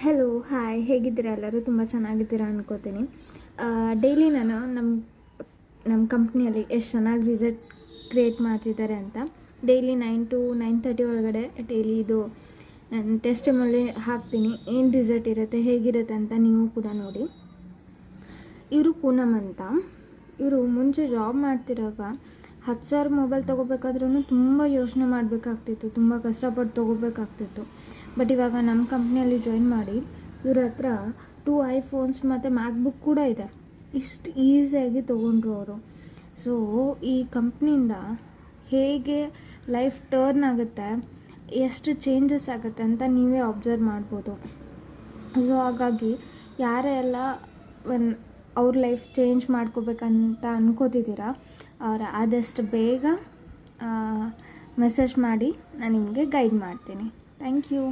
Hello hi, ಹೇಗಿದ್ದೀರಾ? ಎಲ್ಲರೂ ತುಂಬ ಚೆನ್ನಾಗಿದ್ದೀರಾ ಅನ್ಕೋತೀನಿ. ಡೈಲಿ ನಾನು ನಮ್ಮ ಕಂಪ್ನಿಯಲ್ಲಿ ಎಷ್ಟು ಚೆನ್ನಾಗಿ ರಿಸಲ್ಟ್ ಕ್ರಿಯೇಟ್ ಮಾಡ್ತಿದ್ದಾರೆ ಅಂತ ಡೈಲಿ 9 to 9:30 ಒಳಗಡೆ ಡೈಲಿ ಇದು ನಾನು ಟೆಸ್ಟಿಮಲ್ಲಿ ಹಾಕ್ತೀನಿ. ಏನು ರಿಸಲ್ಟ್ ಇರುತ್ತೆ, ಹೇಗಿರುತ್ತೆ ಅಂತ ನೀವು ಕೂಡ ನೋಡಿ. ಇವರು ಪೂನಮ್ ಅಂತ. ಇವರು ಮುಂಚೆ ಜಾಬ್ ಮಾಡ್ತಿರುವಾಗ 10,000 ಮೊಬೈಲ್ ತೊಗೋಬೇಕಾದ್ರೂ ತುಂಬ ಯೋಚನೆ ಮಾಡಬೇಕಾಗ್ತಿತ್ತು, ತುಂಬ ಕಷ್ಟಪಟ್ಟು ತೊಗೋಬೇಕಾಗ್ತಿತ್ತು. ಬಟ್ ಇವಾಗ ನಮ್ಮ ಕಂಪ್ನಿಯಲ್ಲಿ ಜಾಯಿನ್ ಮಾಡಿ ಇವ್ರ ಹತ್ರ 2 iPhones ಮತ್ತು ಮ್ಯಾಕ್ಬುಕ್ ಕೂಡ ಇದೆ. ಇಷ್ಟು ಈಸಿಯಾಗಿ ತೊಗೊಂಡ್ರು ಅವರು. ಸೊ ಈ ಕಂಪ್ನಿಯಿಂದ ಹೇಗೆ ಲೈಫ್ ಟರ್ನ್ ಆಗುತ್ತೆ, ಎಷ್ಟು ಚೇಂಜಸ್ ಆಗುತ್ತೆ ಅಂತ ನೀವೇ ಅಬ್ಸರ್ವ್ ಮಾಡ್ಬೋದು. ಸೊ ಹಾಗಾಗಿ ಯಾರೆಲ್ಲ ಅವ್ರ ಲೈಫ್ ಚೇಂಜ್ ಮಾಡ್ಕೋಬೇಕಂತ ಅನ್ಕೋತಿದ್ದೀರಾ ಅವ್ರು ಆದಷ್ಟು ಬೇಗ ಮೆಸೇಜ್ ಮಾಡಿ, ನಾನು ನಿಮಗೆ ಗೈಡ್ ಮಾಡ್ತೀನಿ. Thank you.